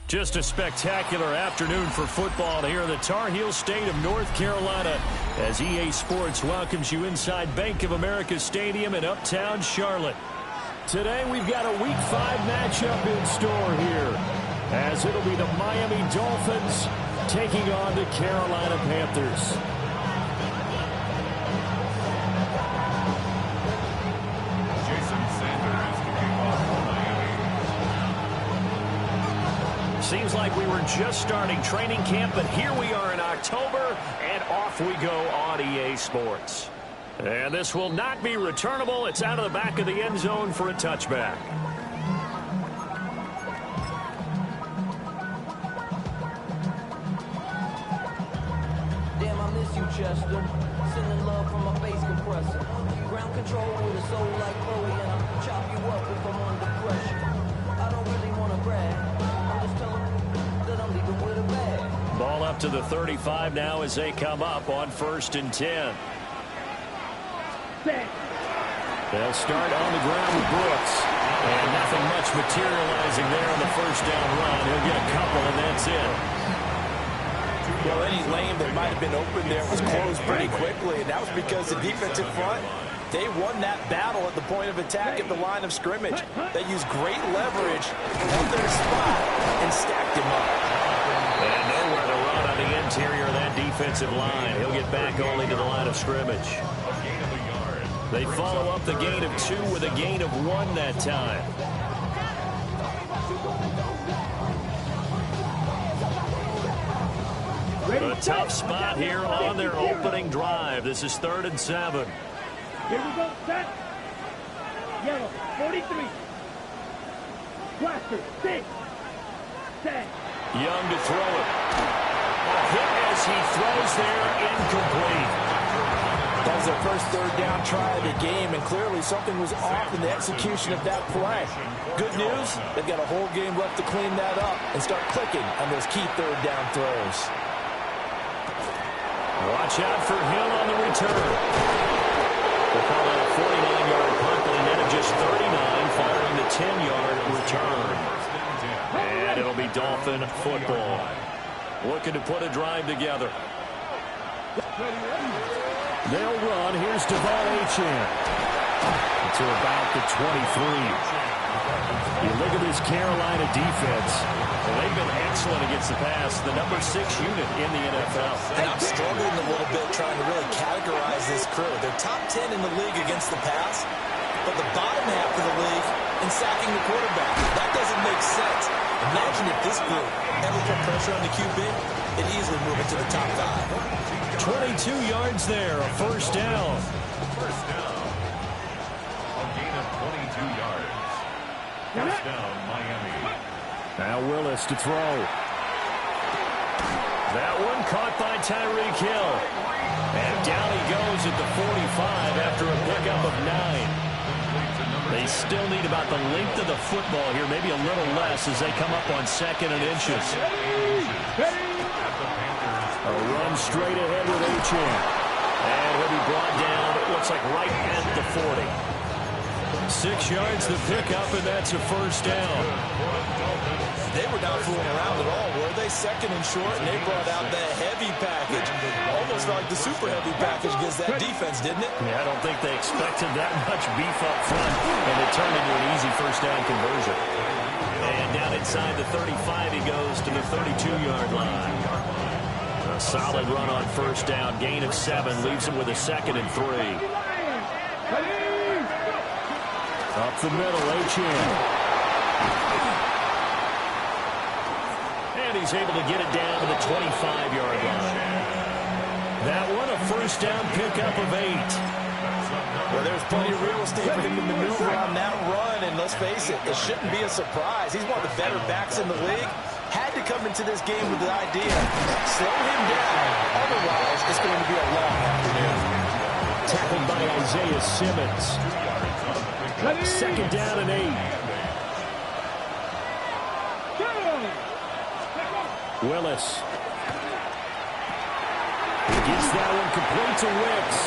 Just a spectacular afternoon for football here in the Tar Heel state of North Carolina as EA Sports welcomes you inside Bank of America Stadium in uptown Charlotte. Today we've got a Week 5 matchup in store here as it'll be the Miami Dolphins taking on the Carolina Panthers. Seems like we were just starting training camp, but here we are in October, and off we go on EA Sports. And this will not be returnable. It's out of the back of the end zone for a touchback. Damn, I miss you, Chester. Sending love from my bass compressor. Ground control with a soul like Chloe, and I'll chop you up if I'm under pressure. I don't really want to brag. Ball up to the 35 now as they come up on 1st and 10. They'll start on the ground with Brooks. And nothing much materializing there on the first down run. He'll get a couple, and that's it. Well, any lane that might have been open there was closed pretty quickly, and that was because the defensive front, they won that battle at the point of attack at the line of scrimmage. They used great leverage, held their spot, and stacked him up. And nowhere to run on the interior of that defensive line. He'll get back only to the line of scrimmage. They follow up the gain of 2 with a gain of 1 that time. A tough spot here on their opening drive. This is 3rd and 7. Here we go, set. Yellow, 43. Blaster, 6. Set. Young to throw it. A hit as he throws there, incomplete. That was their first 3rd down try of the game, and clearly something was off in the execution of that play. Good news, they've got a whole game left to clean that up and start clicking on those key 3rd down throws. Watch out for Hill on the return. We'll call that a 49-yard punt, but a net of just 39 following the 10-yard return. And it'll be Dolphin football. Looking to put a drive together. They'll run. Here's Devon Achane to about the 23. You look at this Carolina defense. They've been excellent against the pass. The number 6 unit in the NFL. And I'm struggling a little bit trying to really categorize this crew. They're top 10 in the league against the pass, but the bottom half of the league in sacking the quarterback. That doesn't make sense. Imagine if this group ever put pressure on the QB, it'd easily move into the top 5. 22 yards there, a 1st down. First down. A gain of 22 yards. First down, Miami. Now Willis to throw. That one caught by Tyreek Hill. And down he goes at the 45 after a pickup of 9. They still need about the length of the football here, maybe a little less as they come up on 2nd and inches. A run straight ahead with Achane. And he'll be brought down, it looks like right at the 40. 6 yards the pickup, and that's a 1st down. They were not fooling around at all, were they? 2nd and short, and they brought out the heavy package. Almost felt like the super heavy package against that defense, didn't it? Yeah, I don't think they expected that much beef up front, and it turned into an easy 1st down conversion. And down inside the 35, he goes to the 32-yard line. A solid run on 1st down, gain of 7, leaves him with a 2nd and 3. Up the middle, Achane. And he's able to get it down to the 25-yard line. That one, a 1st down pickup of 8. Well, there's plenty of real estate for him to maneuver on that run, and let's face it, it shouldn't be a surprise. He's one of the better backs in the league. Had to come into this game with the idea, slow him down, otherwise it's going to be a long afternoon. Tackled by Isaiah Simmons. 2nd down and 8. Willis. He gets that one complete to Wicks.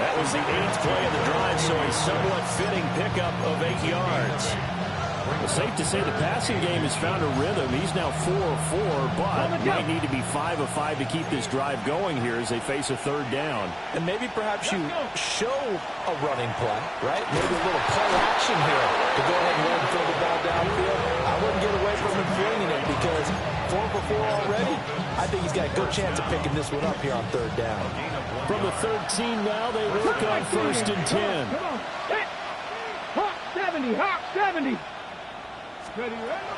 That was the 8th play of the drive, so a somewhat fitting pickup of 8 yards. Well, safe to say the passing game has found a rhythm. He's now 4 of 4, but might need to be 5 of 5 to keep this drive going here as they face a third down. And maybe perhaps you show a running play, right? Maybe a little play action here to go ahead and let him throw the ball downfield. I wouldn't get away from him flinging it because 4 for 4 already. I think he's got a good chance of picking this one up here on third down. From the 13 now, they work on 1st and 10. Come on. Hawk 70. Hawk 70.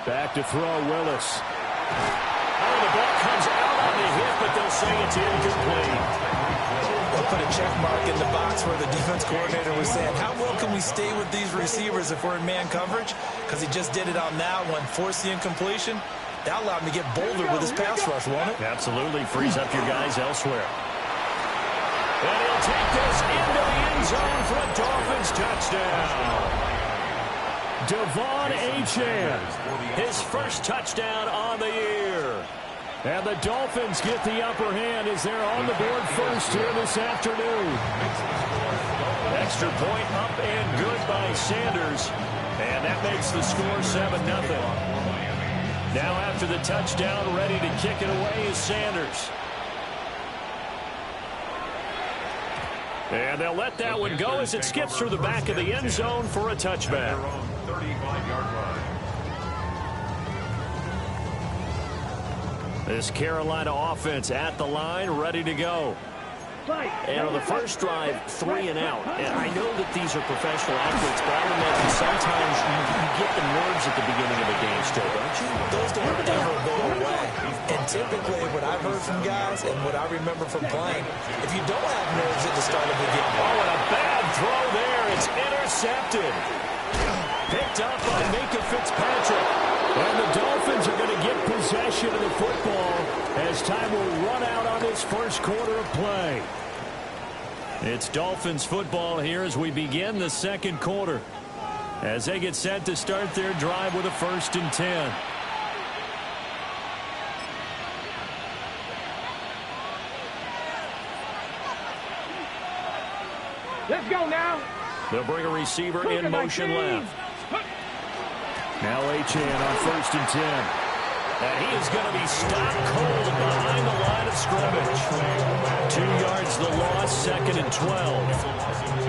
Back to throw, Willis. Oh, the ball comes out on the hit, but they'll say it's incomplete. They'll put a check mark in the box where the defense coordinator was saying, how well can we stay with these receivers if we're in man coverage? Because he just did it on that one, forced the incompletion. That allowed him to get bolder with his pass rush, won't it? Absolutely. Frees up your guys elsewhere. And he'll take this into the end zone for a Dolphins touchdown. Devon Achane, his first touchdown on the year. And the Dolphins get the upper hand as they're on the board first here this afternoon. Extra point up and good by Sanders. And that makes the score 7-0. Now after the touchdown, ready to kick it away is Sanders. And they'll let that one go as it skips through the back of the end zone for a touchback. 35-yard line. This Carolina offense at the line, ready to go. And on the first drive, 3 and out. And I know that these are professional athletes, but I imagine sometimes you get the nerves at the beginning of a game still, don't you? Those don't ever go away. And typically, what I've heard from guys and what I remember from playing, if you don't have nerves at the start of the game. Oh, and a bad throw there. It's intercepted. Picked up by Minka Fitzpatrick. And the Dolphins are going to get possession of the football as time will run out on this first quarter of play. It's Dolphins football here as we begin the second quarter, as they get set to start their drive with a 1st and 10. Let's go now. They'll bring a receiver in motion left. Now Achane on 1st and 10. And he is going to be stopped cold behind the line of scrimmage. 2 yards the loss, 2nd and 12.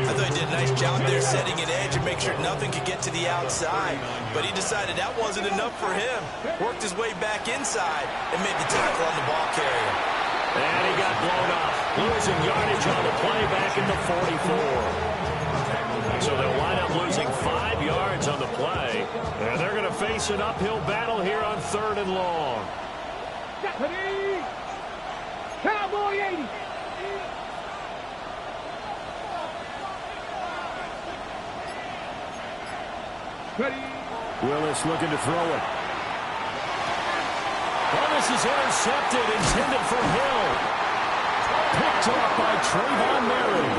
I thought he did a nice job there setting an edge and make sure nothing could get to the outside. But he decided that wasn't enough for him. Worked his way back inside and made the tackle on the ball carrier. And he got blown up. Losing yardage on the play back at the 44. So they'll wind up losing 5 yards on the play. And they're going to face an uphill battle here on 3rd and long. Cowboy 80. Willis looking to throw it. Oh, this is intercepted, intended for Hill. Picked up by Trayvon Merritt.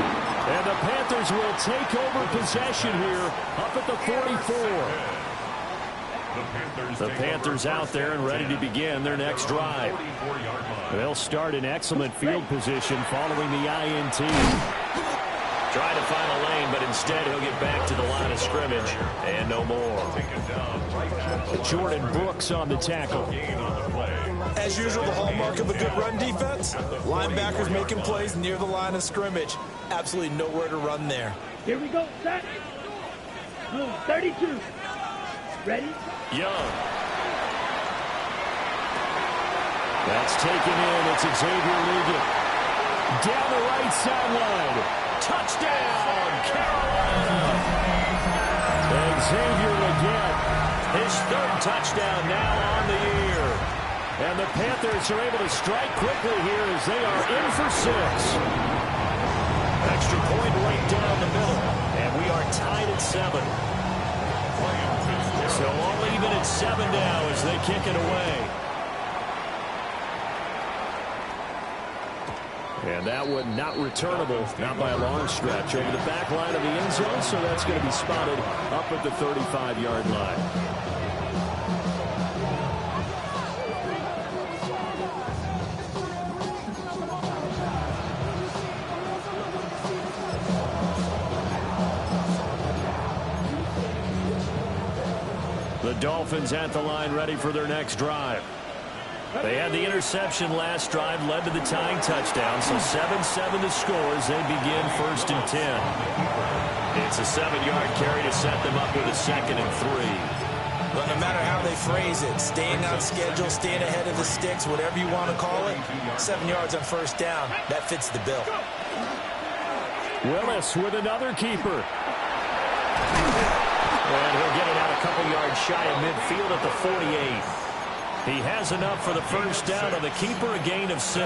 And the Panthers will take over possession here up at the 44. The Panthers out there and ready to begin their next drive. They'll start in excellent field position following the INT. Try to find a lane, but instead he'll get back to the line of scrimmage. And no more. Jordan Brooks on the tackle. As usual, the hallmark of a good run defense, linebackers making plays near the line of scrimmage. Absolutely nowhere to run there. Here we go, set. Move, 32. Ready? Young. That's taken in. It's Xavier Ligon. Down the right sideline. Touchdown, Carolina. And Xavier Ligon, his 3rd touchdown now on the year. And the Panthers are able to strike quickly here as they are in for 6. Extra point right down the middle. And we are tied at 7. So all even at 7 now as they kick it away. And that one not returnable, not by a long stretch, over the back line of the end zone, so that's going to be spotted up at the 35-yard line. Dolphins at the line, ready for their next drive. They had the interception last drive, led to the tying touchdown, so 7-7 to score as they begin 1st and 10. It's a 7-yard carry to set them up with a 2nd and 3. But no matter how they phrase it, staying on schedule, staying ahead of the sticks, whatever you want to call it, 7 yards on 1st down, that fits the bill. Willis with another keeper. And he'll get it out a couple yards shy of midfield at the 48. He has enough for the 1st down on the keeper, a gain of 6.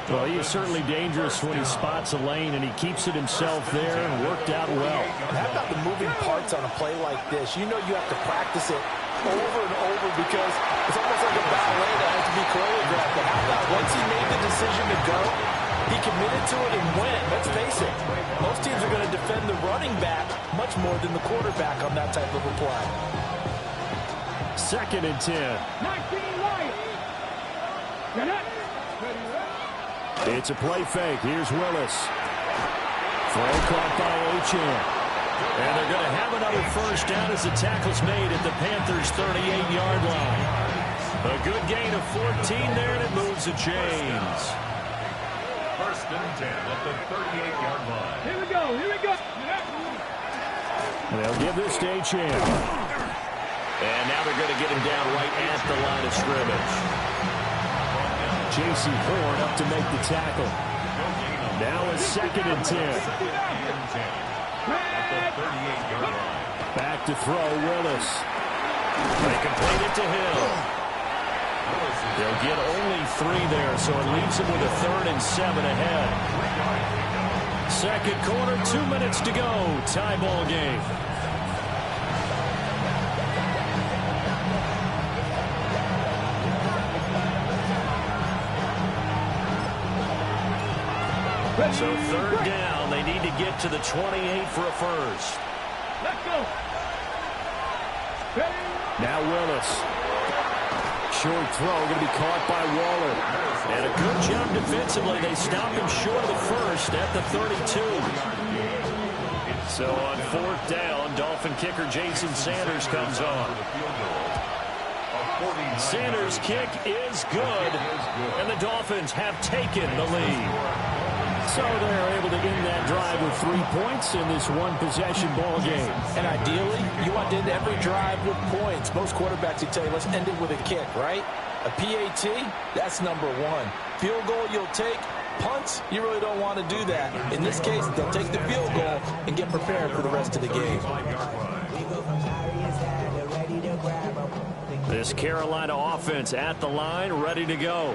Well, he is certainly dangerous when he spots a lane, and he keeps it himself there and worked out well. How about the moving parts on a play like this? You know you have to practice it over and over because it's almost like a ballet that has to be choreographed. But how about once he made the decision to go, he committed to it and went. Let's face it, most teams are going to defend the running back much more than the quarterback on that type of a play. 2nd and 10. It's a play fake. Here's Willis. Throw caught by Achane. And they're going to have another 1st down as the tackle's made at the Panthers' 38-yard line. A good gain of 14 there, and it moves the chains. 1st and 10 at the 38-yard line. Here we go. Here we go. They'll give this to Achane. And now they're going to get him down right at the line of scrimmage. J.C. Horn up to make the tackle. Now it's 2nd and 10. Back to throw, Willis. They complete it to Hill. They'll get only 3 there, so it leaves them with a 3rd and 7 ahead. 2nd quarter, 2 minutes to go. Tie ball game. So 3rd down, they need to get to the 28 for a 1st. Let's go. Now Willis. Short throw, going to be caught by Waller. And a good job defensively. They stop him short of the 1st at the 32. So on 4th down, Dolphin kicker Jason Sanders comes on. Sanders' kick is good, and the Dolphins have taken the lead. So they're able to end that drive with 3 points in this one-possession ball game. And ideally, you want to end every drive with points. Most quarterbacks will tell you, let's end it with a kick, right? A PAT, that's number 1. Field goal you'll take. Punts, you really don't want to do that. In this case, they'll take the field goal and get prepared for the rest of the game. This Carolina offense at the line, ready to go.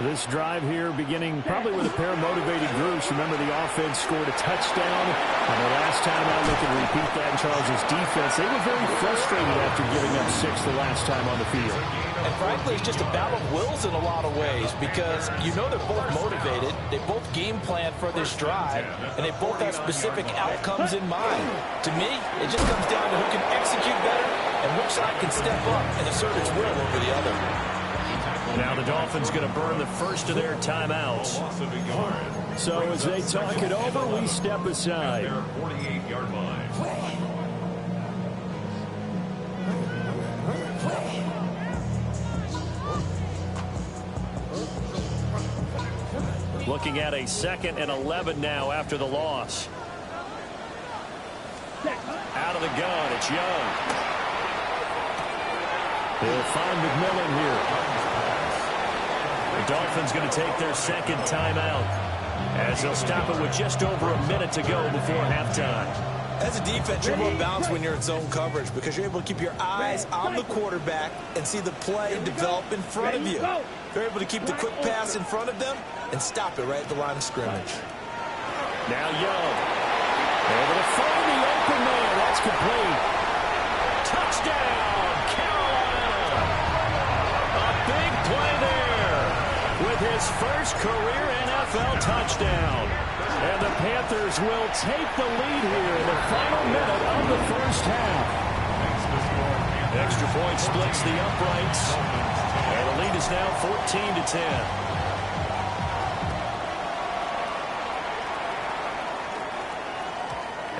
This drive here beginning probably with a pair of motivated groups. Remember, the offense scored a touchdown. And the last time out, they can repeat that in Charles' defense. They were very frustrated after giving up 6 the last time on the field. And frankly, it's just a battle of wills in a lot of ways because you know they're both motivated. They both game plan for this drive, and they both have specific outcomes in mind. To me, it just comes down to who can execute better and which side can step up and assert its will over the other. Now the Dolphins going to burn the first of their timeouts. So as they talk it over, we step aside. 48-yard line. Looking at a 2nd and 11 now after the loss. Out of the gun, it's Young. They'll find McMillan here. The Dolphins going to take their 2nd timeout as they'll stop it with just over a minute to go before halftime. As a defense, you're more balanced when you're in zone coverage because you're able to keep your eyes on the quarterback and see the play develop in front of you. You're able to keep the quick pass in front of them and stop it right at the line of scrimmage. Now Young. Able to find the open man. That's complete. Touchdown, Carolina. A big play there with his first career NFL touchdown. And the Panthers will take the lead here in the final minute of the first half. Extra point splits the uprights. And the lead is now 14-10.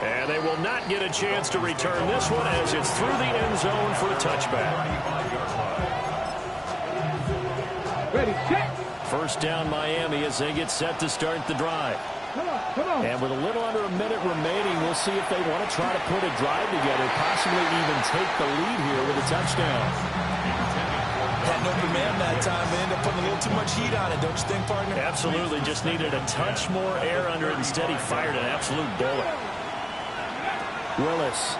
And they will not get a chance to return this one as it's through the end zone for a touchback. Ready, check. First down Miami as they get set to start the drive. Come on, come on. And with a little under a minute remaining, we'll see if they want to try to put a drive together, possibly even take the lead here with a touchdown. Had an open man that time, but ended up putting a little too much heat on it, don't you think, partner? Absolutely. Just needed a touch more air under it. Instead, he fired an absolute bullet. Willis.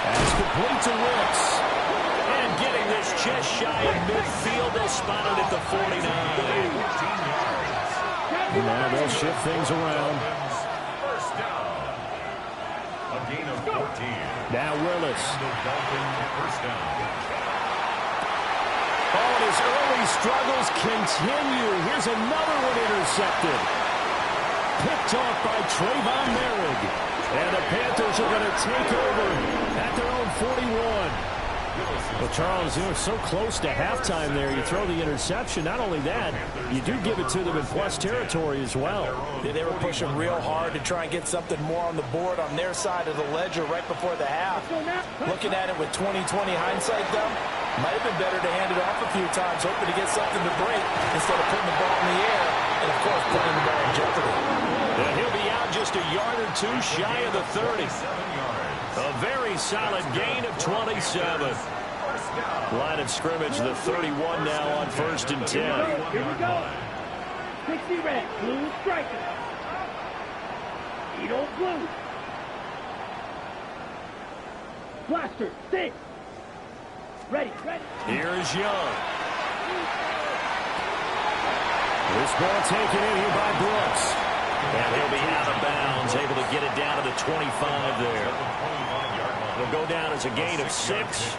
That's complete to Willis. And getting this just shy of midfield. They'll spot it at the 49. Now they'll shift things around. First down. A gain of 14. Now Willis. First down. Oh, and his early struggles continue. Here's another one intercepted. Picked off by Trayvon Merrick. And the Panthers are going to take over at their own 41. Well, Charles, you know, so close to halftime there. You throw the interception. Not only that, you do give it to them in plus territory as well. Yeah, they were pushing real hard to try and get something more on the board on their side of the ledger right before the half. Looking at it with 20/20 hindsight, though, might have been better to hand it off a few times, hoping to get something to break instead of putting the ball in the air and, of course, putting the ball in jeopardy. And he'll be out just a yard or two shy of the 30. A very solid gain of 27. Line of scrimmage, the 31 now on 1st and 10. Here we go. 60 red, blue striker. Eat old blue. Blaster, 6. Ready, ready. Here's Young. This ball taken in here by Brooks. And he'll be out of bounds, able to get it down to the 25 there. It'll go down as a gain of 6,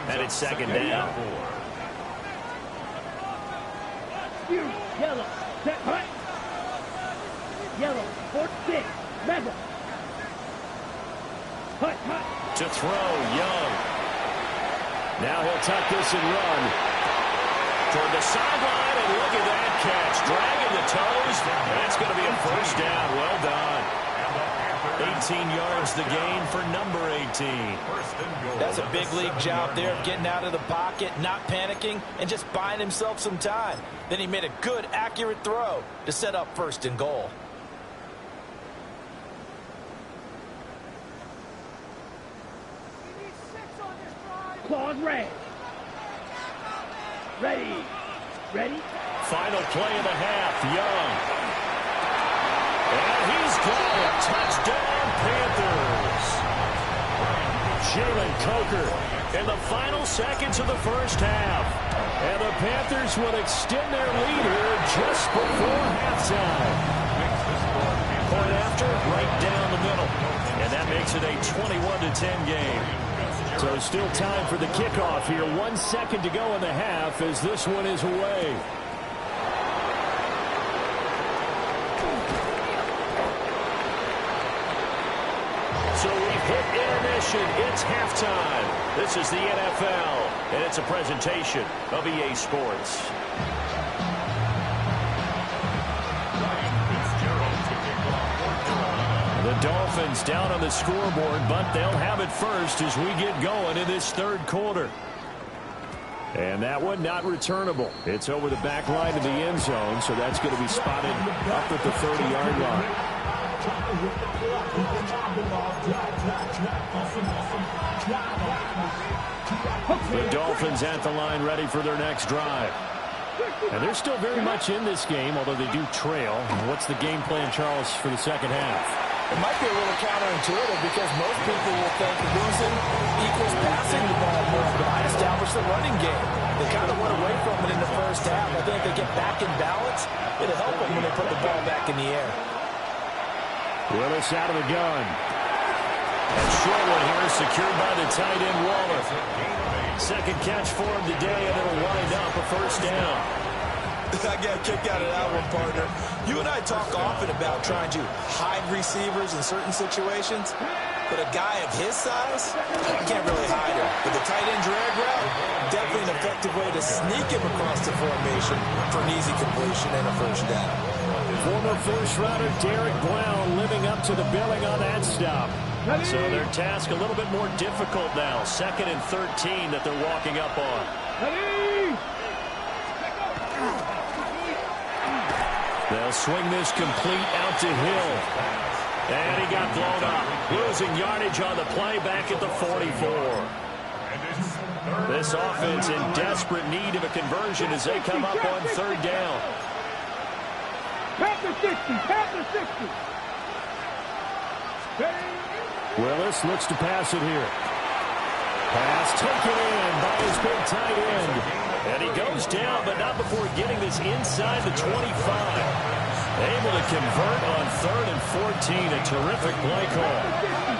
and it's second down. Yellow, set, right. Yellow, 4-6, Mega. Hut, hut. To throw, Young. Now he'll tuck this and run. Toward the sideline, and look at that catch. Dragging the toes. That's going to be a first down. Well done. 18 yards the gain for number 18. That's a big league job there of getting out of the pocket, not panicking, and just buying himself some time. Then he made a good, accurate throw to set up 1st and goal. Claws red. Ready. Ready. Final play of the half. Young. And he's got a touchdown, Panthers. Jalen Coker in the final seconds of the first half. And the Panthers will extend their lead here just before halftime. Point after, right down the middle. And that makes it a 21-10 game. So still time for the kickoff here. 1 second to go in the half as this one is away. So we've hit intermission. It's halftime. This is the NFL, and it's a presentation of EA Sports. The Dolphins down on the scoreboard, but they'll have it first as we get going in this 3rd quarter. And that one not returnable. It's over the back line of the end zone, so that's going to be spotted up at the 30-yard line. The Dolphins at the line ready for their next drive. And they're still very much in this game, although they do trail. What's the game plan, Charles, for the second half? It might be a little counterintuitive because most people will think losing equals passing the ball more, but I established the running game. They kind of went away from it in the first half. I think if they get back in balance, it'll help them when they put the ball back in the air. Willis out of the gun. And short one here secured by the tight end Waller. Second catch for him today, and it'll wind up a first down. I got a kick out of that one, partner. You and I talk often about trying to hide receivers in certain situations, but a guy of his size, you can't really hide him. But the tight end drag route, definitely an effective way to sneak him across the formation for an easy completion and a first down. Former first-rounder Derek Brown living up to the billing on that stop. So their task a little bit more difficult now. 2nd and 13 that they're walking up on. They'll swing this complete out to Hill. And he got blown up. Losing yardage on the play back at the 44. This offense in desperate need of a conversion as they come up on 3rd down. Panthers 60, Panthers 60. Willis looks to pass it here. Pass taken in by his big tight end. And he goes down, but not before getting this inside the 25. Able to convert on 3rd and 14. A terrific play call.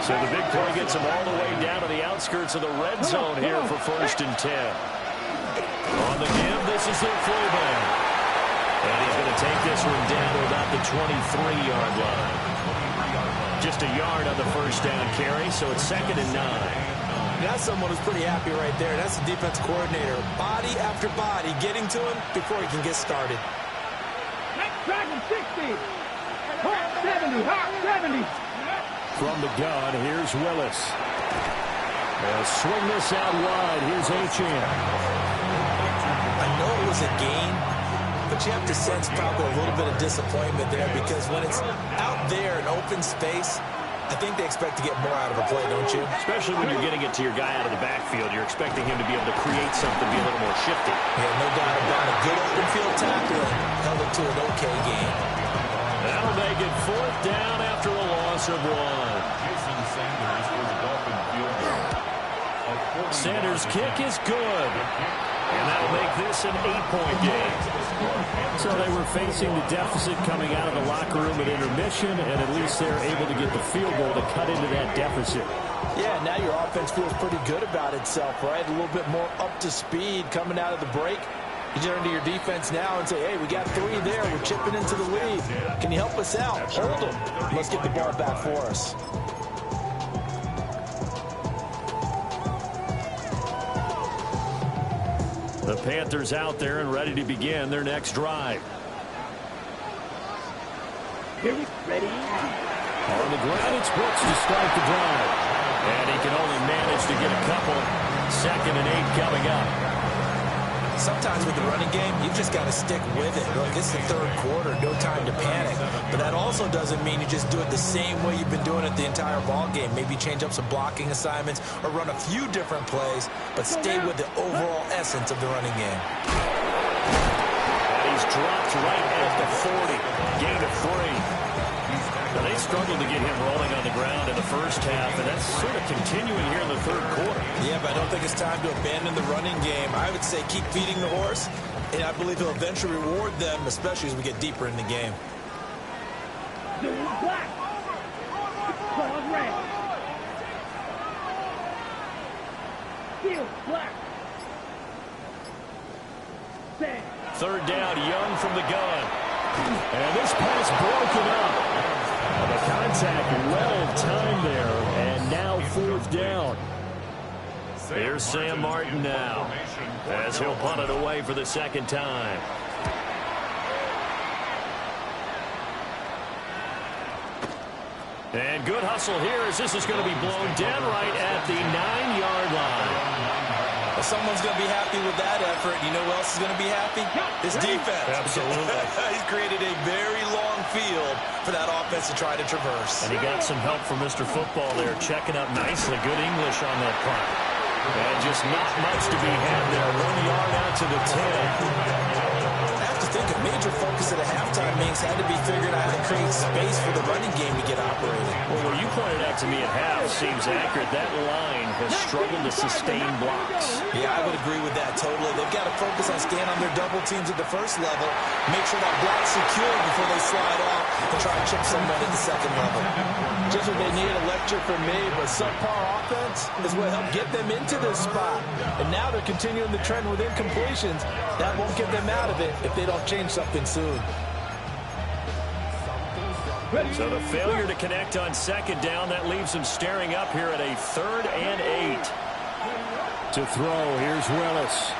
So the big play gets him all the way down to the outskirts of the red zone here for 1st and 10. On the give, this is their fullback. And he's going to take this one down to about the 23-yard line. Just a yard on the 1st down carry, so it's 2nd and 9. That's someone who's pretty happy right there. That's the defense coordinator. Body after body getting to him before he can get started. Dragon 60. Hawk 70. Hawk 70. From the gun, here's Willis. They'll swing this out wide. Here's Achane. I know it was a gain, but you have to sense probably a little bit of disappointment there because when it's out there in open space, I think they expect to get more out of a play, don't you? Especially when you're getting it to your guy out of the backfield. You're expecting him to be able to create something, be a little more shifty. Yeah, no doubt about it. Good open field tackle held it to an okay game. That'll make it 4th down after a loss of 1. Jason Sanders for the Dolphin field goal. Sanders' kick is good. And that'll make this an 8-point game. So they were facing the deficit coming out of the locker room at intermission, and at least they're able to get the field goal to cut into that deficit. Yeah, now your offense feels pretty good about itself, right? A little bit more up to speed coming out of the break. You turn to your defense now and say, hey, we got 3 there. We're chipping into the lead. Can you help us out? Hold them. Let's get the ball back for us. The Panthers out there and ready to begin their next drive. Here we ready. On the ground, it's Brooks to start the drive. And he can only manage to get a couple. 2nd and 8 coming up. Sometimes with the running game, you've just got to stick with it. Look, it's the 3rd quarter, no time to panic. But that also doesn't mean you just do it the same way you've been doing it the entire ball game. Maybe change up some blocking assignments or run a few different plays, but stay with the overall essence of the running game. And he's dropped right at the 40. Gain of 3. Now, they struggled to get him rolling on the ground in the first half, and that's sort of continuing here in the 3rd quarter. Yeah, but I don't think it's time to abandon the running game. I would say keep feeding the horse, and I believe he'll eventually reward them, especially as we get deeper in the game. Blue black. Claws red. Field black. Stand. 3rd down, Young from the gun. And this pass broken up. The contact well timed there, and now 4th down. Here's Sam Martin now, as he'll punt it away for the 2nd time. And good hustle here as this is going to be blown dead right at the 9-yard line. Well, someone's going to be happy with that effort. You know who else is going to be happy? His defense. Absolutely. He's created a very long field for that offense to try to traverse. And he got some help from Mr. Football there, checking up nicely. Good English on that punt. And just not much to be had there. 1 yard out to the 10. I have to think a major focus at a halftime means had to be figuring out how to create space for the running game to get operated. Well, what you pointed out to me at half seems accurate. That line has struggled to sustain blocks. Yeah, I would agree with that totally. They've got to focus on staying on their double teams at the first level, make sure that block's secure before they slide off and try to chip someone at the 2nd level. Just what they need, a lecture from me, but subpar offense is what helped get them into this spot. And now they're continuing the trend with incompletions. That won't get them out of it if they don't change something soon. So the failure to connect on 2nd down, that leaves them staring up here at a 3rd and 8. To throw, here's Willis.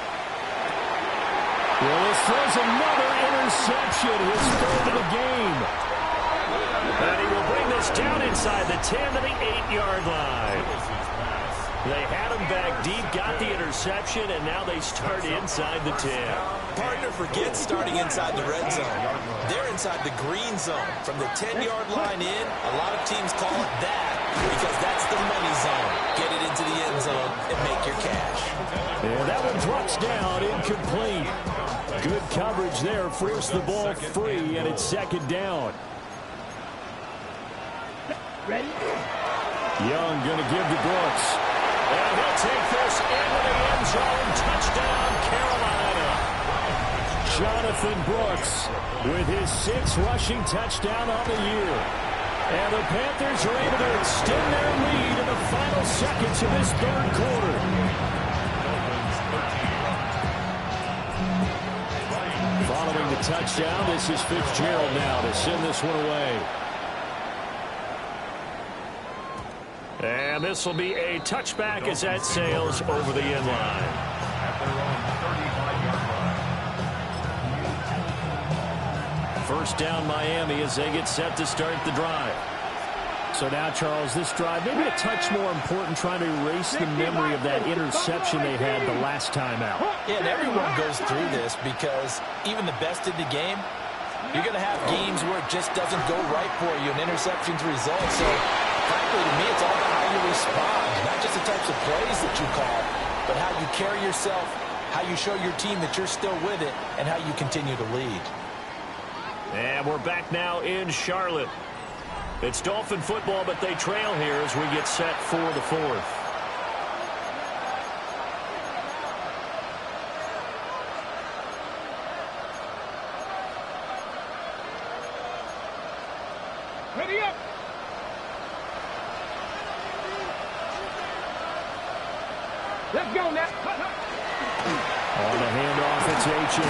Well, this throws another interception. His third of the game. And he will bring this down inside the 10 to the 8-yard line. They had him back deep, got the interception, and now they start inside the 10. Partner forgets starting inside the red zone. They're inside the green zone. From the 10-yard line in, a lot of teams call it that because that's the money zone. Get it into the end zone and make your cash. And that one drops down, incomplete. Good coverage there, forced the ball free, and it's second down. Ready? Young going to give to Brooks. And he'll take this into the end zone. Touchdown, Carolina. Jonathan Brooks with his 6th rushing touchdown on the year. And the Panthers are able to extend their lead in the final seconds of this third quarter. Following the touchdown, this is Fitzgerald now to send this one away. And this will be a touchback as that sails over the end line. At their own 35-yard line. First down Miami as they get set to start the drive. So now, Charles, this drive maybe a touch more important, trying to erase the memory of that interception they had the last time out. Yeah, and everyone goes through this because even the best in the game, you're going to have games where it just doesn't go right for you, and interceptions result. So, frankly, to me, it's all about how you respond, not just the types of plays that you call, but how you carry yourself, how you show your team that you're still with it, and how you continue to lead. And we're back now in Charlotte. It's Dolphin football, but they trail here as we get set for the 4th. Ready up. Let's go now. On the handoff, it's H.A.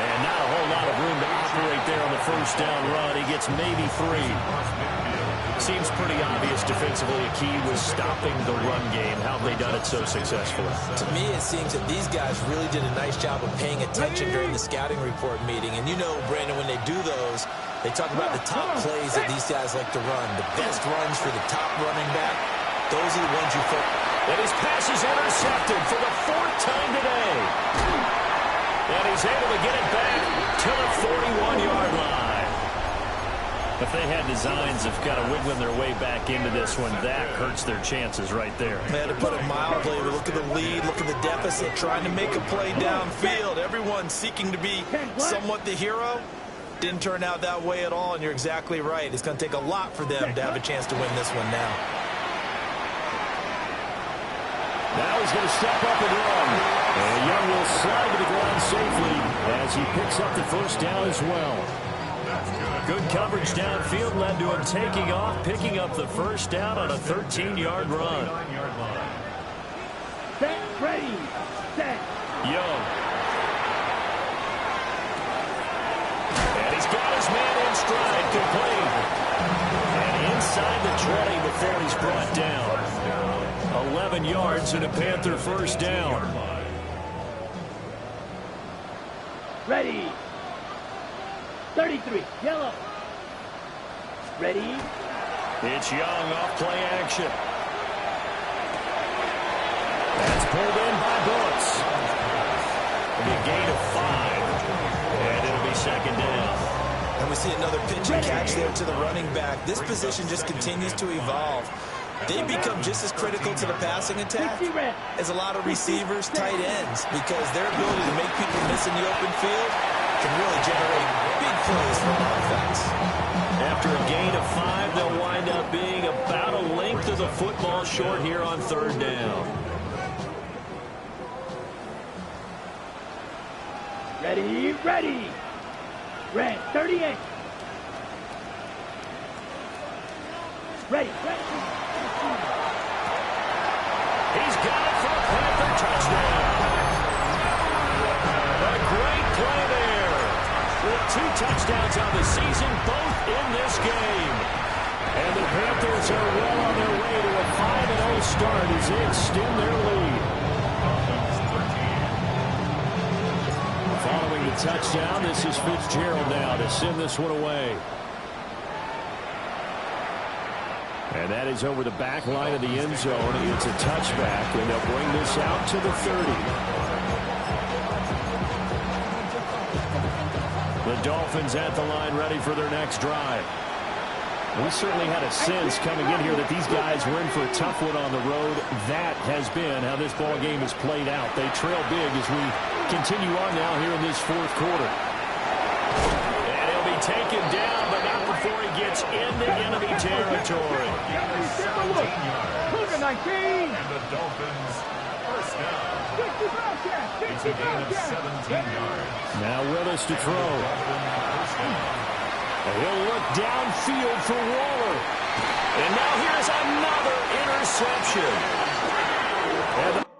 And not a whole lot of room to operate there on the first down run. He gets maybe 3. Seems pretty obvious defensively. A key was stopping the run game. How have they done it so successfully? To me, it seems that these guys really did a nice job of paying attention during the scouting report meeting. And you know, Brandon, when they do those, they talk about the top plays that these guys like to run. The best runs for the top running back, those are the ones you focus. And his pass is intercepted for the 4th time today. And he's able to get it back to the 41-yard line. If they had designs of kind of wiggling their way back into this one, that hurts their chances right there. Man, to put it mildly, look at the lead, look at the deficit, trying to make a play downfield. Everyone seeking to be somewhat the hero. Didn't turn out that way at all, and you're exactly right. It's going to take a lot for them to have a chance to win this one now. Now he's going to step up and run. And Young will slide to the ground safely as he picks up the first down as well. Good coverage downfield led to him taking off, picking up the first down on a 13-yard run. Set, ready, set. Young. And he's got his man in stride, complete. And inside the 20 before he's brought down. 11 yards and a Panther first down. Ready. 33, yellow. Ready. It's Young off play action. That's pulled in by Brooks. It'll be a gain of 5. And it'll be second down. And we see another pitch and catch there to the running back. This position just continues to evolve. They become just as critical to the passing attack as a lot of receivers, tight ends, because their ability to make people miss in the open field can really generate big plays for an offense. After a gain of 5, they'll wind up being about a length of the football short here on third down. Ready, ready. Red, 38. Ready, ready. He's got it for a Panther touchdown. A great play there. With 2 touchdowns on the season, both in this game. And the Panthers are well on their way to a 5-0 start as they extend their lead. touchdown. This is Fitzgerald now to send this one away. And that is over the back line of the end zone. It's a touchback, and they'll bring this out to the 30. The Dolphins at the line ready for their next drive. We certainly had a sense coming in here that these guys were in for a tough one on the road. That has been how this ball game has played out. They trail big as we continue on now here in this fourth quarter. And he'll be taken down, but not before he gets into enemy territory. 17 yards. Look at 19. And the Dolphins first down. It's a gain of 17 yards. Now Willis to throw. Dolphins first down. He'll look downfield for Waller. And now here's another interception. And the